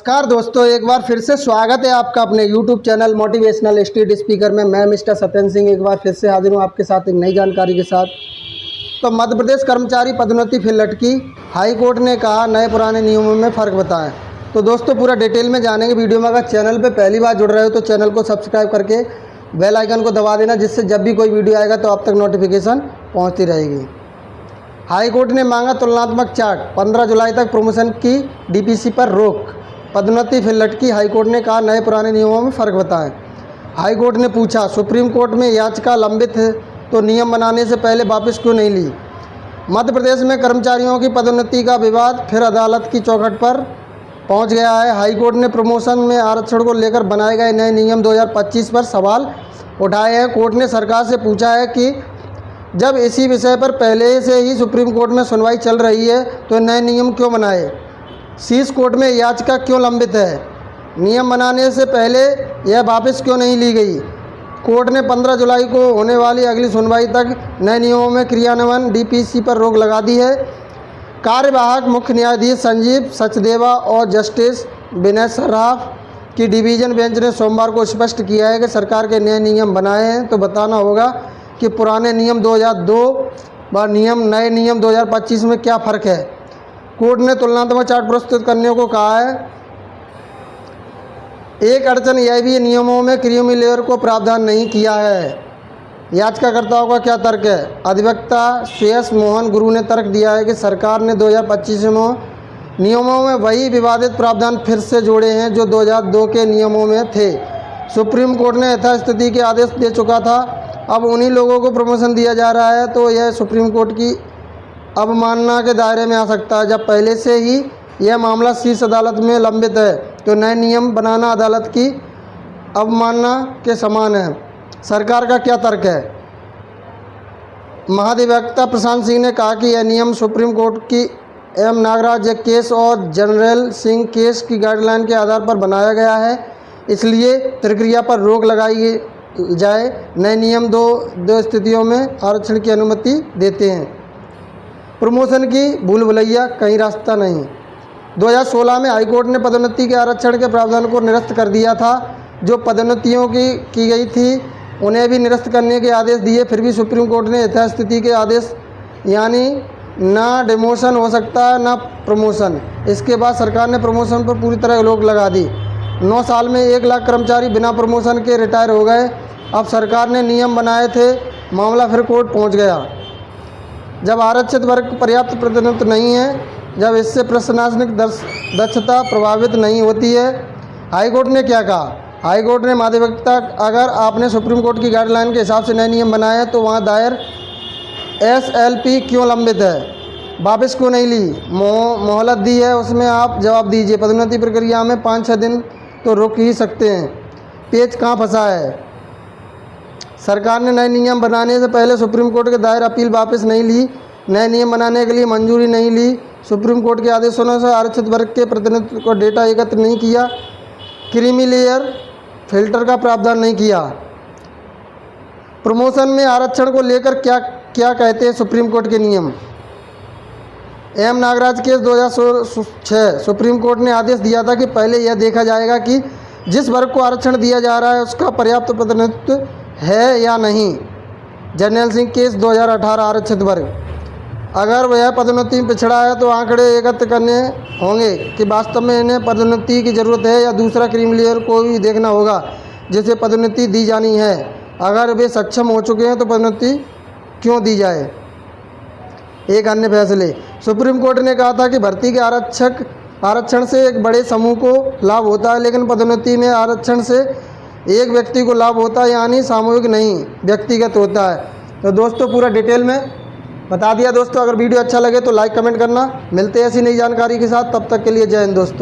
नमस्कार दोस्तों, एक बार फिर से स्वागत है आपका अपने YouTube channel motivational street speaker में। मैं मिस्टर सत्येंद्र सिंह एक बार फिर से हाजिर हूँ आपके साथ एक नई जानकारी के साथ। तो मध्य प्रदेश कर्मचारी पदोन्नति फिर लटकी, हाई कोर्ट ने कहा नए पुराने नियमों में फ़र्क बताएं। तो दोस्तों पूरा डिटेल में जानेंगे वीडियो में। अगर चैनल पर पहली बार जुड़ रहे हो तो चैनल को सब्सक्राइब करके बेल आइकन को दबा देना, जिससे जब भी कोई वीडियो आएगा तो आप तक नोटिफिकेशन पहुँचती रहेगी। हाई कोर्ट ने मांगा तुलनात्मक चार्ट, 15 जुलाई तक प्रमोशन की डीपीसी पर रोक। पदोन्नति फिर लटकी, हाईकोर्ट ने कहा नए पुराने नियमों में फ़र्क बताएं। हाईकोर्ट ने पूछा, सुप्रीम कोर्ट में याचिका लंबित है तो नियम बनाने से पहले वापस क्यों नहीं ली। मध्य प्रदेश में कर्मचारियों की पदोन्नति का विवाद फिर अदालत की चौखट पर पहुंच गया है। हाईकोर्ट ने प्रमोशन में आरक्षण को लेकर बनाए गए नए नियम 2025 पर सवाल उठाए हैं। कोर्ट ने सरकार से पूछा है कि जब इसी विषय पर पहले से ही सुप्रीम कोर्ट में सुनवाई चल रही है तो नए नियम क्यों बनाए। शीर्ष कोर्ट में याचिका क्यों लंबित है, नियम बनाने से पहले यह वापस क्यों नहीं ली गई। कोर्ट ने 15 जुलाई को होने वाली अगली सुनवाई तक नए नियमों में क्रियान्वयन डीपीसी पर रोक लगा दी है। कार्यवाहक मुख्य न्यायाधीश संजीव सचदेवा और जस्टिस विनय सराफ की डिवीज़न बेंच ने सोमवार को स्पष्ट किया है कि सरकार के नए नियम बनाए हैं तो बताना होगा कि पुराने नियम 2002 व नए नियम 2025 में क्या फ़र्क है। कोर्ट ने तुलनात्मक चार्ट प्रस्तुत करने को कहा है। एक अड़चन यह भी नियमों में क्रीमी लेयर को प्रावधान नहीं किया है। याचिकाकर्ताओं का क्या तर्क है। अधिवक्ता श्रेयस मोहन गुरु ने तर्क दिया है कि सरकार ने 2025 नियमों में वही विवादित प्रावधान फिर से जोड़े हैं जो 2002 के नियमों में थे। सुप्रीम कोर्ट ने यथास्थिति के आदेश दे चुका था, अब उन्हीं लोगों को प्रमोशन दिया जा रहा है तो यह सुप्रीम कोर्ट की अवमानना के दायरे में आ सकता है। जब पहले से ही यह मामला शीर्ष अदालत में लंबित है तो नए नियम बनाना अदालत की अवमानना के समान है। सरकार का क्या तर्क है। महाधिवक्ता प्रशांत सिंह ने कहा कि यह नियम सुप्रीम कोर्ट की एम नागराज केस और जनरल सिंह केस की गाइडलाइन के आधार पर बनाया गया है, इसलिए प्रक्रिया पर रोक लगाई जाए। नए नियम दो स्थितियों में आरक्षण की अनुमति देते हैं। प्रमोशन की भूल भुलैया, कहीं रास्ता नहीं। 2016 में हाईकोर्ट ने पदोन्नति के आरक्षण के प्रावधान को निरस्त कर दिया था। जो पदोन्नतियों की गई थी उन्हें भी निरस्त करने के आदेश दिए, फिर भी सुप्रीम कोर्ट ने यथास्थिति के आदेश यानी ना डिमोशन हो सकता है ना प्रमोशन। इसके बाद सरकार ने प्रमोशन पर पूरी तरह रोक लगा दी। 9 साल में 1 लाख कर्मचारी बिना प्रमोशन के रिटायर हो गए। अब सरकार ने नियम बनाए थे, मामला फिर कोर्ट पहुंच गया। जब आरक्षित वर्ग पर्याप्त प्रतिनिधित्व नहीं है, जब इससे प्रशासनिक दक्षता प्रभावित नहीं होती है। हाईकोर्ट ने क्या कहा। हाईकोर्ट ने महाधिवक्ता, अगर आपने सुप्रीम कोर्ट की गाइडलाइन के हिसाब से नए नियम बनाए हैं तो वहाँ दायर SLP क्यों लंबित है, वापस क्यों नहीं ली। मोहलत दी है, उसमें आप जवाब दीजिए। पदोन्नति प्रक्रिया में 5-6 दिन तो रोक ही सकते हैं। पेच कहाँ फंसा है। सरकार ने नए नियम बनाने से पहले सुप्रीम कोर्ट के दायर अपील वापस नहीं ली, नए नियम बनाने के लिए मंजूरी नहीं ली, सुप्रीम कोर्ट के आदेशों से आरक्षित वर्ग के प्रतिनिधित्व को डेटा एकत्र नहीं किया, क्रीमी लेयर फिल्टर का प्रावधान नहीं किया। प्रमोशन में आरक्षण को लेकर क्या कहते हैं सुप्रीम कोर्ट के नियम। M Nagaraj case 2006 Supreme Court ने आदेश दिया था कि पहले यह देखा जाएगा कि जिस वर्ग को आरक्षण दिया जा रहा है उसका पर्याप्त प्रतिनिधित्व है या नहीं। जनरल सिंह केस 2018 आरक्षित वर्ग, अगर वह पदोन्नति में पिछड़ा है तो आंकड़े एकत्र करने होंगे कि वास्तव में इन्हें पदोन्नति की ज़रूरत है या दूसरा क्रीमी लेयर को भी देखना होगा जिसे पदोन्नति दी जानी है। अगर वे सक्षम हो चुके हैं तो पदोन्नति क्यों दी जाए। एक अन्य फैसले, सुप्रीम कोर्ट ने कहा था कि भर्ती के आरक्षण से एक बड़े समूह को लाभ होता है, लेकिन पदोन्नति में आरक्षण से एक व्यक्ति को लाभ होता है, यानी सामूहिक नहीं व्यक्तिगत होता है। तो दोस्तों पूरा डिटेल में बता दिया दोस्तों। अगर वीडियो अच्छा लगे तो लाइक कमेंट करना। मिलते हैं ऐसी नई जानकारी के साथ, तब तक के लिए जय हिंद दोस्तों।